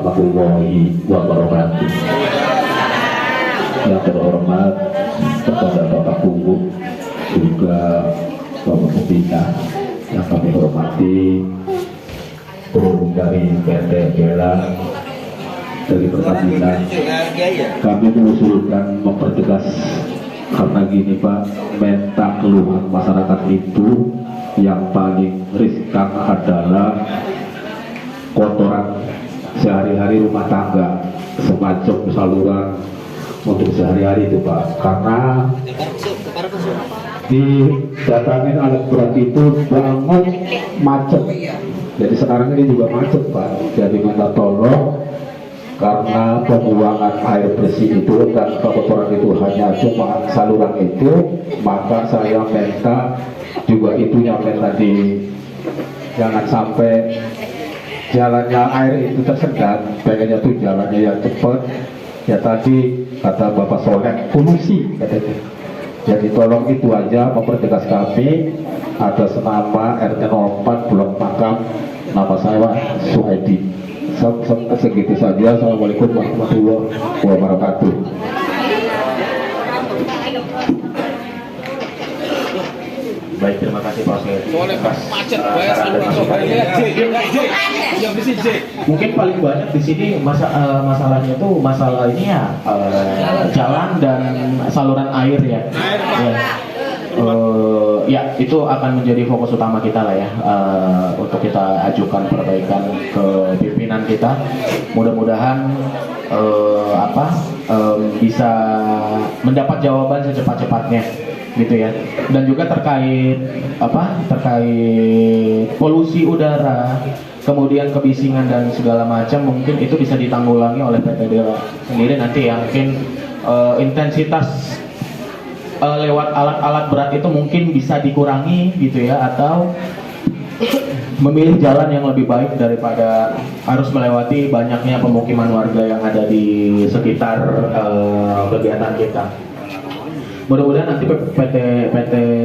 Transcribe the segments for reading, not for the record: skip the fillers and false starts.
warahmatullahi wabarakatuh. Yang terhormat kepada Bapak Guru, juga Bapak Pembina yang kami hormati, turun dari PT Bela dari Pertamina. Kami mengusulkan mempertegas karena gini Pak, minta keluhan masyarakat itu yang paling riskan adalah kotoran sehari-hari rumah tangga, semacam saluran untuk sehari-hari itu Pak, karena didatangin alat berat itu banget macet. Jadi sekarang ini juga macet Pak. Jadi minta tolong, karena pembuangan air bersih itu dan kotoran itu hanya cuma saluran itu, maka saya minta juga itu yang tadi, jangan sampai jalannya air itu tersendat, pengennya tuh jalannya yang cepat. Ya tadi kata Bapak Soleh, polusi katanya. Jadi tolong itu aja mempertegas kami atas nama RT 04 Blok Makam, nama saya Suhaidi. Segitu saja. Assalamualaikum warahmatullahi wabarakatuh. Baik, terima kasih Pak Suhaidi. Mungkin paling banyak di sini masalahnya tuh masalah ini ya, jalan dan saluran air ya. Ya itu akan menjadi fokus utama kita lah ya, untuk kita ajukan perbaikan ke pimpinan kita. Mudah-mudahan bisa mendapat jawaban secepat-cepatnya gitu ya. Dan juga terkait polusi udara, kemudian kebisingan dan segala macam, mungkin itu bisa ditanggulangi oleh PT Dela sendiri nanti ya. Mungkin intensitas lewat alat-alat berat itu mungkin bisa dikurangi gitu ya, atau memilih jalan yang lebih baik daripada harus melewati banyaknya pemukiman warga yang ada di sekitar kegiatan kita. Mudah-mudahan nanti PT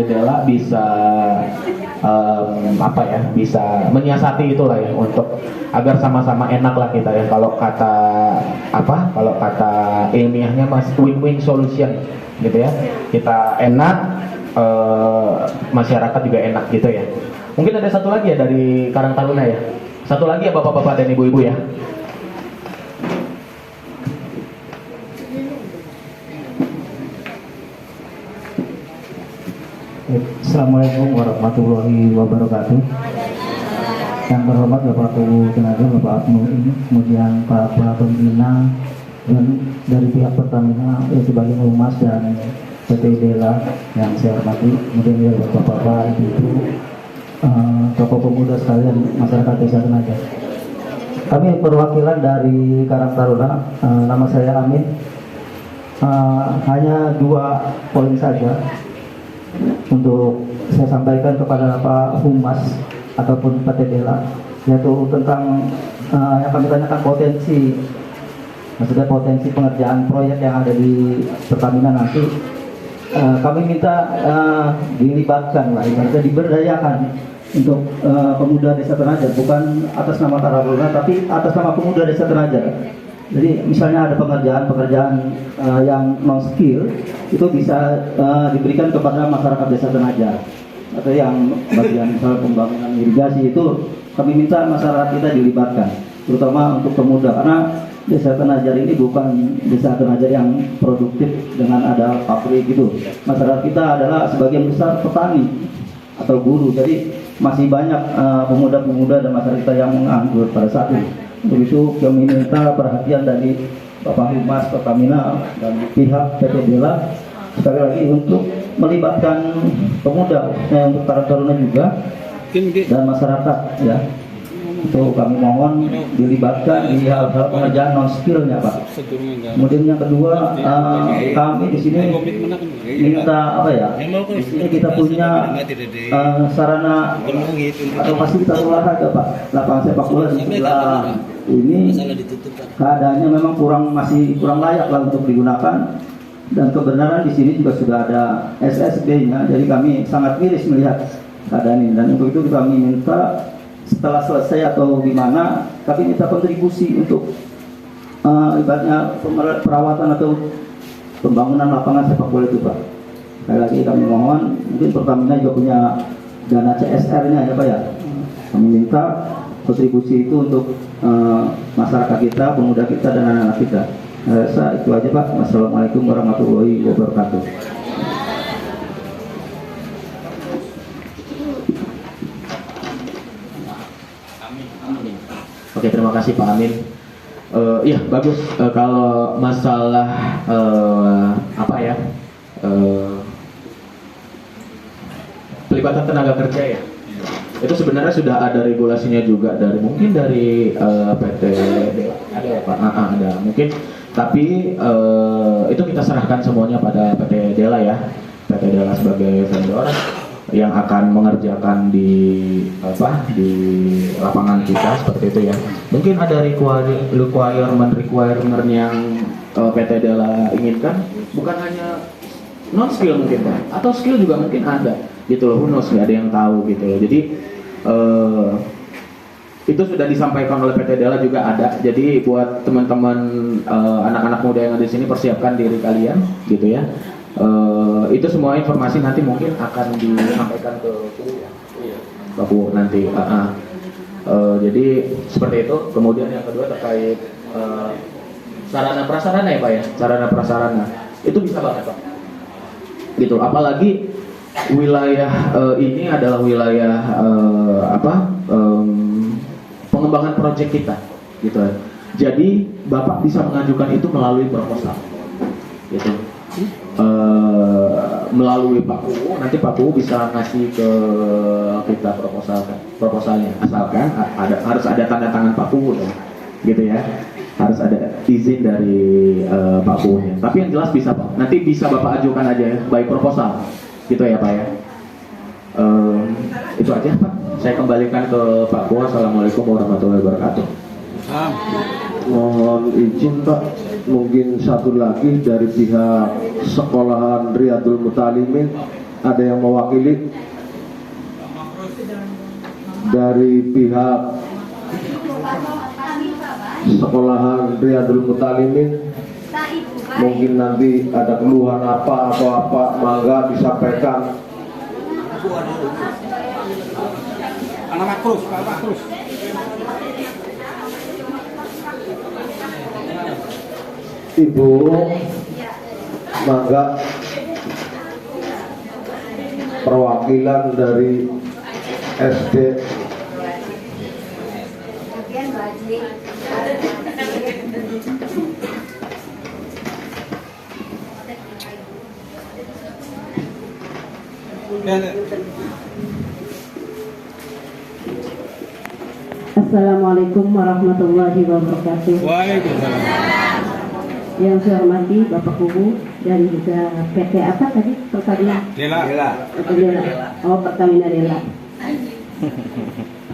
Dela bisa bisa menyiasati itulah ya, untuk agar sama-sama enak lah kita ya. Kalau kata ilmiahnya Mas, win-win solution gitu ya. Kita enak, masyarakat juga enak gitu ya. Mungkin ada satu lagi ya dari Karang Taruna ya. Satu lagi ya Bapak-bapak dan Ibu-ibu ya. Assalamualaikum warahmatullahi wabarakatuh. Yang terhormat Bapak Guru Tenaga, Bapak Abnu ini, kemudian Pak Pembina dan dari pihak Pertamina sebagai humas dan PT Dela yang saya hormati, kemudian dari Bapak-bapak, Ibu-ibu, tokoh pemuda sekalian, masyarakat Desa Tenaga. Kami perwakilan dari Karang Taruna, nama saya Amin. Hanya 2 poin saja untuk saya sampaikan kepada Pak Humas ataupun PT Dela, yaitu tentang yang kami tanyakan potensi, maksudnya potensi pengerjaan proyek yang ada di Pertamina nanti. Kami minta dilibatkan lah, ibaratnya diberdayakan untuk pemuda Desa Tenaga, bukan atas nama Taruna tapi atas nama pemuda Desa Tenaga. Jadi misalnya ada pekerjaan yang non skill, itu bisa diberikan kepada masyarakat Desa Tenaga, atau yang bagian misalnya pembangunan irigasi, itu kami minta masyarakat kita dilibatkan, terutama untuk pemuda, karena Desa Tenaga ini bukan Desa Tenaga yang produktif dengan ada pabrik gitu. Masyarakat kita adalah sebagian besar petani atau buruh, jadi masih banyak pemuda-pemuda dan masyarakat kita yang menganggur pada saat ini. Untuk itu kami minta perhatian dari Bapak Humas Pertamina dan pihak PT Dela sekali lagi untuk melibatkan pemuda, untuk Karang Taruna juga dan masyarakat ya. Itu kami mohon dilibatkan di hal-hal pengerjaan non skillnya Pak. Kemudian yang kedua, kami di sini minta di sini kita punya sarana atau fasilitas olahraga Pak. Lapangan sepak bola di sebelah ini keadaannya memang masih kurang layak lah untuk digunakan, dan kebenaran di sini juga sudah ada SSB-nya. Jadi kami sangat miris melihat keadaan ini, dan untuk itu kami minta setelah selesai atau gimana tapi minta kontribusi untuk ibaratnya perawatan atau pembangunan lapangan sepak bola itu Pak. Sekali lagi kami mohon, mungkin Pertamina juga punya dana CSR-nya ya Pak ya. Kami minta kontribusi itu untuk masyarakat kita, pemuda kita dan anak-anak kita. Saya itu aja Pak. Wassalamualaikum warahmatullahi wabarakatuh. Oke, terima kasih Pak Amin. Iya bagus. Kalau masalah pelibatan tenaga kerja ya, itu sebenarnya sudah ada regulasinya juga mungkin dari PT ada ya Pak, ada mungkin, tapi itu kita serahkan semuanya pada PT Dela ya, PT Dela sebagai vendor yang akan mengerjakan di lapangan kita seperti itu ya. Mungkin ada requirement yang PT Dela inginkan, bukan hanya non skill mungkin Pak, atau skill juga mungkin ada gitu loh, who knows, nggak ada yang tahu gitu loh. Jadi itu sudah disampaikan oleh PT Dela juga ada. Jadi buat teman-teman anak-anak muda yang ada di sini, persiapkan diri kalian gitu ya. Itu semua informasi nanti mungkin akan disampaikan ke Bapak nanti. Jadi seperti itu. Kemudian yang kedua terkait sarana prasarana ya Pak ya, sarana prasarana itu bisa banget Pak. Gitu. Apalagi wilayah ini adalah wilayah pengembangan proyek kita, gitu. Jadi Bapak bisa mengajukan itu melalui proposal, gitu. Melalui Pak Kuwu, nanti Pak Kuwu bisa ngasih ke kita proposalnya, asalkan harus ada tanda tangan Pak Kuwu dong, gitu ya, harus ada izin dari Pak Kuwu-nya. Tapi yang jelas bisa Pak, nanti bisa Bapak ajukan aja ya, baik proposal, gitu ya Pak ya. Itu aja Pak, saya kembalikan ke Pak Kuwu. Assalamualaikum warahmatullahi wabarakatuh. Mohon izin Pak, mungkin satu lagi dari pihak sekolahan Riyadul Mutalimin, ada yang mewakili dari pihak sekolahan Riyadul Mutalimin. Mungkin nanti ada keluhan apa atau apa, mangga disampaikan. Pak Makrus. Ibu, mangga perwakilan dari SD Assalamualaikum warahmatullahi wabarakatuh. Waalaikumsalam. Yang saya hormati Bapak Kuwu dan juga PT apa tadi? Pertamina Dela. Pertamina Dela.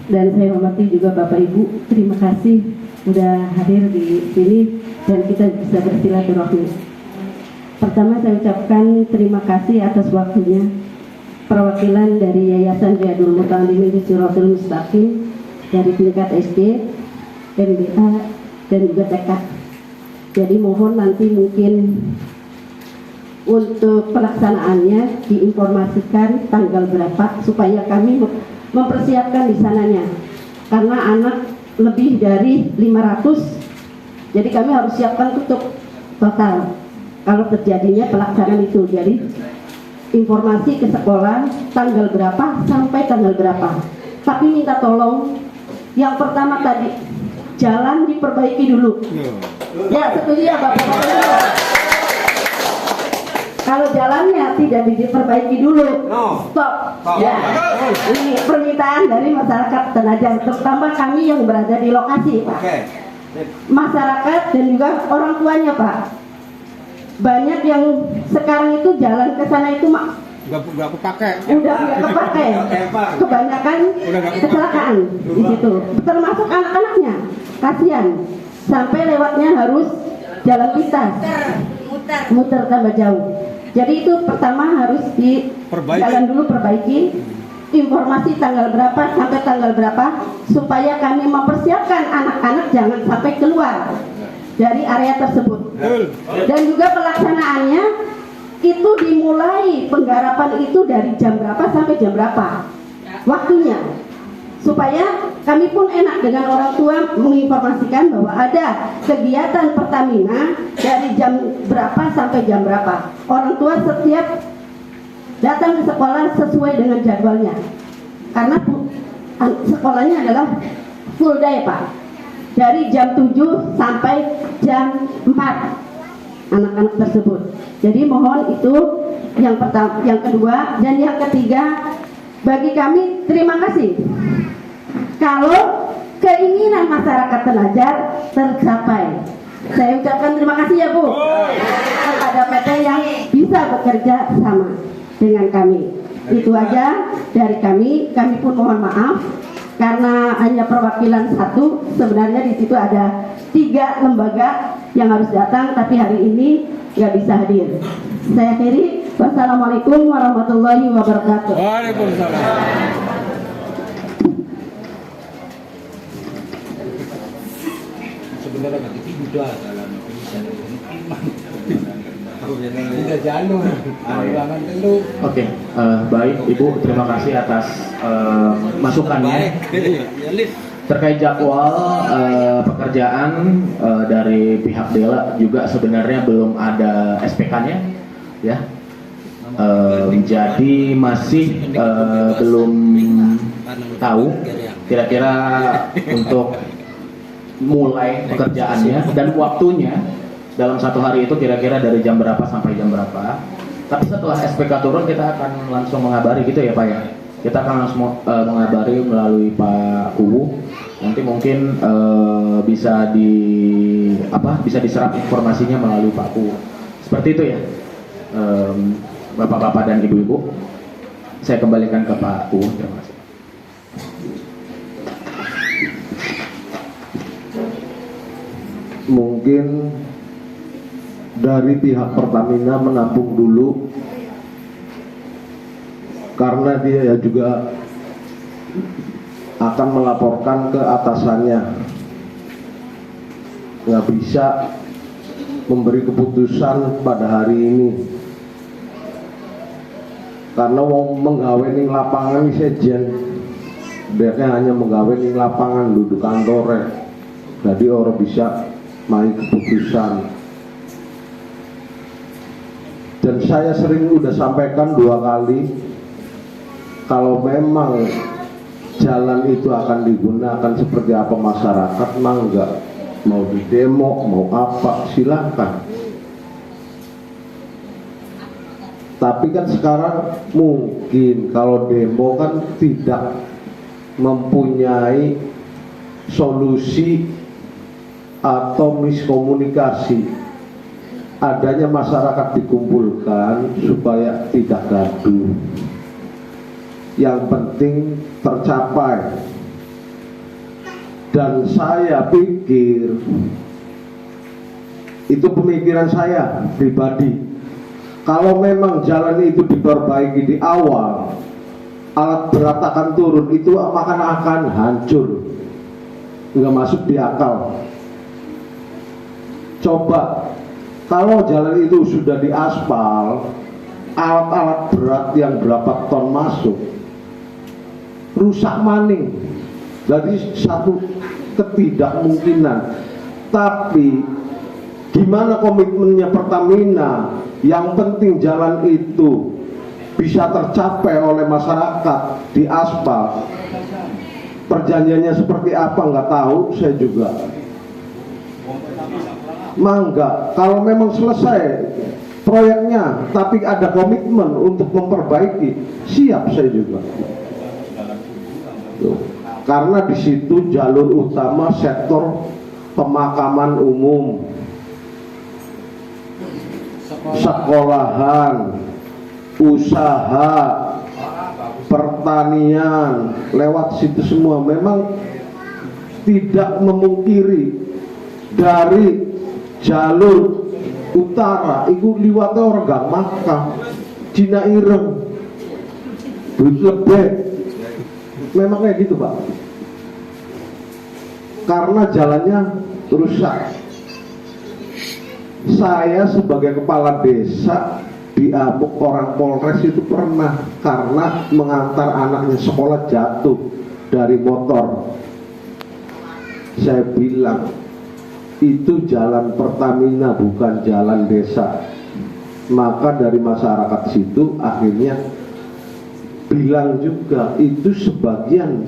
Dan saya hormati juga Bapak Ibu, terima kasih sudah hadir di sini dan kita bisa bersilaturahmi. Pertama saya ucapkan terima kasih atas waktunya perwakilan dari Yayasan Riyadul Mutalimin Siratul Mustaqim dari tingkat SD, MBA dan juga TK. Jadi mohon nanti mungkin untuk pelaksanaannya diinformasikan tanggal berapa supaya kami mempersiapkan di sananya. Karena anak lebih dari 500, jadi kami harus siapkan untuk total kalau terjadinya pelaksanaan itu. Jadi informasi ke sekolah tanggal berapa sampai tanggal berapa. Tapi minta tolong yang pertama tadi jalan diperbaiki dulu. Ya setuju ya Bapak. Kalau jalannya tidak diperbaiki dulu, stop. Ya, ini permintaan dari masyarakat Penajam, terutama kami yang berada di lokasi, Pak. Masyarakat dan juga orang tuanya, Pak. Banyak yang sekarang itu jalan ke sana itu Nggak kepakai. Udah nggak kepakai. Kebanyakan kecelakaan di situ, termasuk anak-anaknya. Kasihan. Sampai lewatnya harus jalan pintas, muter tambah jauh. Jadi itu pertama harus jalan dulu perbaiki. informasi tanggal berapa sampai tanggal berapa supaya kami mempersiapkan anak-anak jangan sampai keluar dari area tersebut. Dan juga pelaksanaannya itu dimulai penggarapan itu dari jam berapa sampai jam berapa waktunya, supaya kami pun enak dengan orang tua menginformasikan bahwa ada kegiatan Pertamina dari jam berapa sampai jam berapa. Orang tua setiap datang ke sekolah sesuai dengan jadwalnya, karena sekolahnya adalah full day Pak, dari jam 7 sampai jam 4 anak-anak tersebut. Jadi mohon itu yang pertama, yang kedua, dan yang ketiga, bagi kami terima kasih kalau keinginan masyarakat Tenajar tercapai. Saya ucapkan terima kasih ya Bu kepada PT yang bisa bekerja sama dengan kami. Itu aja dari kami. Kami pun mohon maaf karena hanya perwakilan satu. Sebenarnya di situ ada 3 lembaga yang harus datang, tapi hari ini nggak bisa hadir. Saya akhiri. Wassalamualaikum warahmatullahi wabarakatuh. Waalaikumsalam. Sebenarnya nggak udah dalam udah jalur ruangan dulu. Oke, baik Ibu, terima kasih atas masukannya terkait jadwal pekerjaan dari pihak Dela. Juga sebenarnya belum ada SPK-nya, ya. Jadi masih belum tahu kira-kira untuk mulai pekerjaannya dan waktunya dalam satu hari itu kira-kira dari jam berapa sampai jam berapa. Tapi setelah SPK turun kita akan langsung mengabari gitu ya Pak ya. Kita akan langsung mengabari melalui Pak Uwu. Nanti mungkin bisa diserap informasinya melalui Pak Uwu. Seperti itu ya. Bapak-bapak dan ibu-ibu, saya kembalikan ke Pak Uwu. Terima kasih. Mungkin dari pihak Pertamina menampung dulu, karena dia juga akan melaporkan ke atasannya. Nggak bisa memberi keputusan pada hari ini, karena mau menggawe ning lapangan sejen, biasanya hanya menggawe ning lapangan duduk kantor, jadi orang bisa main keputusan. Dan saya sering udah sampaikan 2 kali, kalau memang jalan itu akan digunakan seperti apa masyarakat, mangga mau di demo mau apa silakan. Tapi kan sekarang mungkin kalau demo kan tidak mempunyai solusi atau miskomunikasi. Adanya masyarakat dikumpulkan supaya tidak gaduh. Yang penting tercapai. Dan saya pikir, itu pemikiran saya pribadi, kalau memang jalan itu diperbaiki di awal, alat berat akan turun, itu akan hancur, nggak masuk di akal. Coba kalau jalan itu sudah diaspal, alat-alat berat yang berapa ton masuk, rusak maning. Jadi satu ketidakmungkinan. Tapi gimana komitmennya Pertamina? Yang penting jalan itu bisa tercapai oleh masyarakat di aspal. Perjanjiannya seperti apa nggak tahu, saya juga. Mangga, kalau memang selesai proyeknya, tapi ada komitmen untuk memperbaiki, siap saya juga. Tuh. Karena di situ jalur utama sektor pemakaman umum, sekolahan, usaha, pertanian, lewat situ semua. Memang tidak memungkiri dari jalur utara itu liwatnya orang gak makan Cina ireng duit lebih memang kayak gitu Pak, karena jalannya rusak. Saya sebagai kepala desa diamuk orang Polres itu pernah karena mengantar anaknya sekolah jatuh dari motor. Saya bilang itu jalan Pertamina bukan jalan desa. Maka dari masyarakat situ akhirnya bilang juga itu sebagian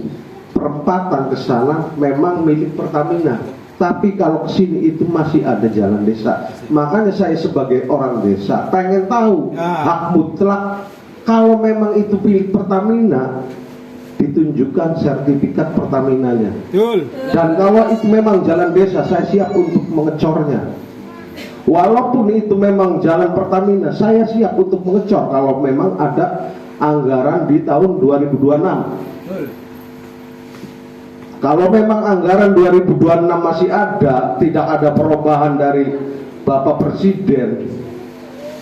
perempatan ke sana memang milik Pertamina, tapi kalau ke sini itu masih ada jalan desa. Makanya saya sebagai orang desa pengen tahu hak mutlak, kalau memang itu milik Pertamina ditunjukkan sertifikat Pertaminanya. Dan kalau itu memang jalan desa, saya siap untuk mengecornya. Walaupun itu memang jalan Pertamina, saya siap untuk mengecor kalau memang ada anggaran di tahun 2026. Kalau memang anggaran 2026 masih ada, tidak ada perubahan dari Bapak Presiden,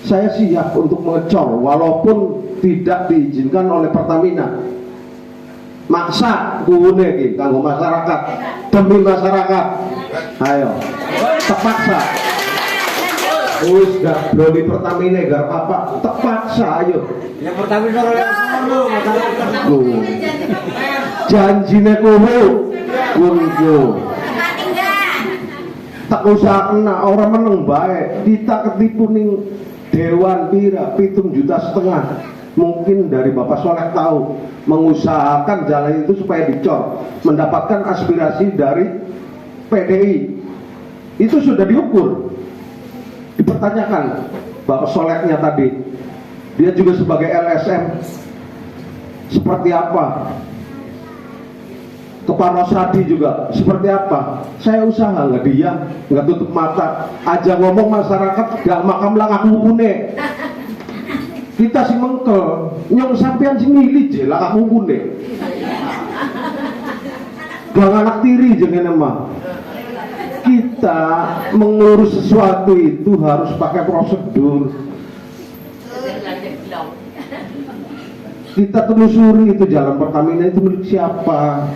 saya siap untuk mengecor walaupun tidak diizinkan oleh Pertamina. Maksa kuune iki kanggo masyarakat, demi masyarakat. Ayo, terpaksa. Wis gak broli Pertamina gak apa-apa, terpaksa ayo. Yang Pertamina Janjine kowe kunku. Tak usah kena orang meneng baik. Kita ketipu ning Dewan pira 7,5 juta. Mungkin dari Bapak Soleh tahu mengusahakan jalan itu supaya dicor, mendapatkan aspirasi dari PDI. Itu sudah diukur. Dipertanyakan Bapak Solehnya tadi, dia juga sebagai LSM seperti apa, Kepala Sadi juga seperti apa. Saya usaha nggak diam, nggak tutup mata, aja ngomong masyarakat gak makam lah aku pune. Kita si mengkel, nyong sampean si milih je lah aku pune. Gak anak tiri jangan emang. Kita mengurus sesuatu itu harus pakai prosedur. Kita telusuri itu jalan Pertamina itu milik siapa.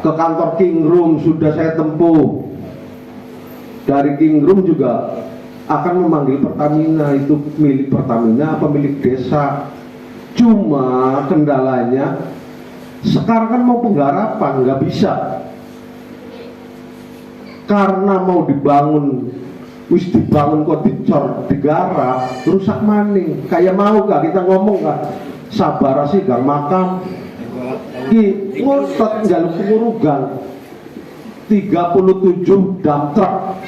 Ke kantor King Room sudah saya tempuh. Dari King Room juga akan memanggil Pertamina, itu milik Pertamina apa milik desa. Cuma kendalanya sekarang kan mau penggarapan nggak bisa. Karena mau dibangun, wis dibangun kok dicor, digarap, rusak maning. Kayak mau gak kita ngomong gak? Sabar sih gak makam. Ki ngotot njaluk pengurugan 37 dump truck.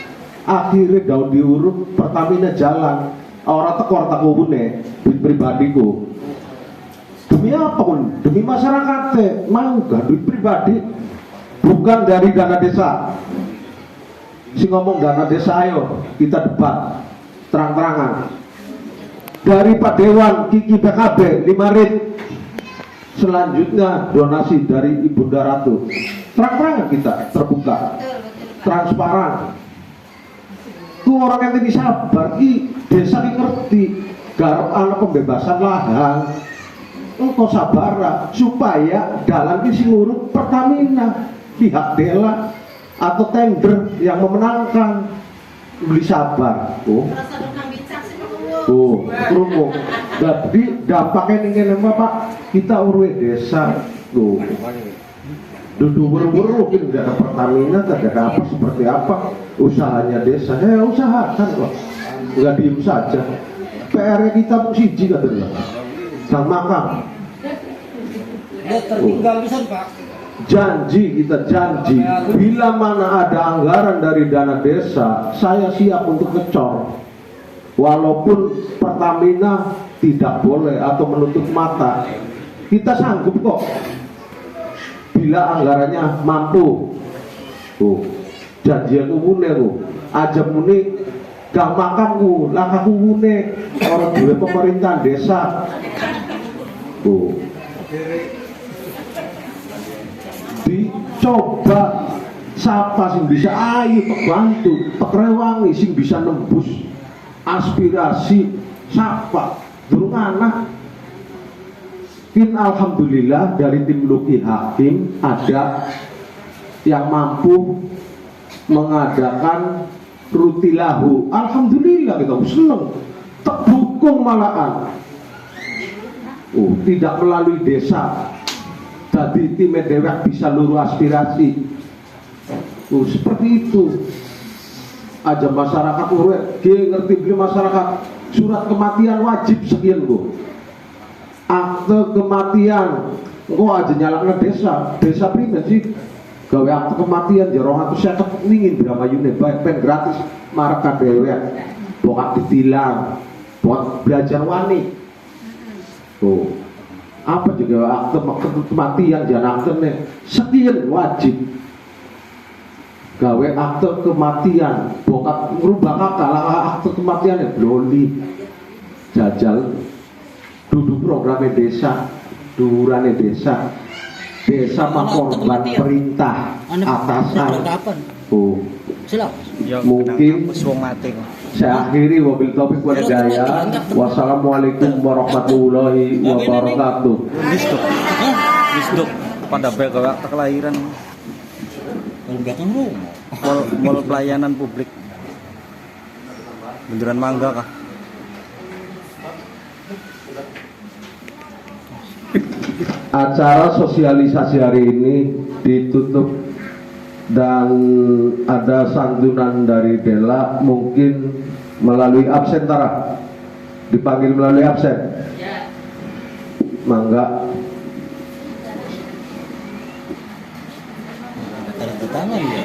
Akhirnya daun diurut Pertamina jalan. Orang tekor tak hubungne duit pribadiku. Demi apa pun? Demi masyarakat. Mau gak duit pribadi? Bukan dari dana desa. Si ngomong dana desa, ayo kita debat terang-terangan. Dari Pak Dewan Kiki PKB 5 rit. Selanjutnya donasi dari Ibunda Ratu. Terang-terangan kita terbuka, transparan. Ku orang yang ini sabar, ki desa ini ngerti. Garap anak pembebasan lahan. Engkau sabar supaya dalam isi ngurut Pertamina, pihak Dela atau tender yang memenangkan. Beli sabar. Kerungu. Jadi dampaknya ini Pak, kita urus desa tuh. Duduk buru-buru mungkin tidak ada Pertamina, tidak ada apa seperti apa usahanya desa. Usahakan kok, nggak diem saja. PR-nya kita siji katanya, sama makam. Tertinggal bisa Pak. Janji, kita janji, bila mana ada anggaran dari dana desa, saya siap untuk ngecor. Walaupun Pertamina tidak boleh atau menutup mata, kita sanggup kok. Bila anggarannya mampu. Tuh, janji aku mune ku, aja muni gak makamku, lah aku mune orang dua pemerintahan desa. Tuh. Dicoba siapa sing bisa ayo bantu Pekrewangi sing bisa nembus aspirasi siapa durung anak Alhamdulillah dari tim Luki Hakim ada yang mampu mengadakan rutilahu. Alhamdulillah kita senang, terdukung malahan. Tidak melalui desa. Jadi tim dewek bisa luru aspirasi. Seperti itu. Aja masyarakat urut, ngerti beli masyarakat. Surat kematian wajib sekian bu. Akte kematian, kok aja nyalaknya desa prima sih. Gawe akte kematian, jarang aku saya kepingin berapa unit, baik pen gratis, marka dewek, bukan ditilang, buat belajar wani. Apa juga akte kematian, jangan akte nih, sekian wajib. Gawe akte kematian, bukan merubah kakak, akte kematian ya, loli, jajal. Duduk programnya desa, durannya desa korban perintah atasan. Mungkin saya akhiri wabil taufiq wal hidayah. Wassalamualaikum warahmatullahi wabarakatuh. Bisduk pada begal kelahiran. Mall pelayanan publik. Beneran Mangga kah? Acara sosialisasi hari ini ditutup dan ada santunan dari Dela, mungkin melalui absen Tara, dipanggil melalui absen. Mangga. Tanda tangan ya.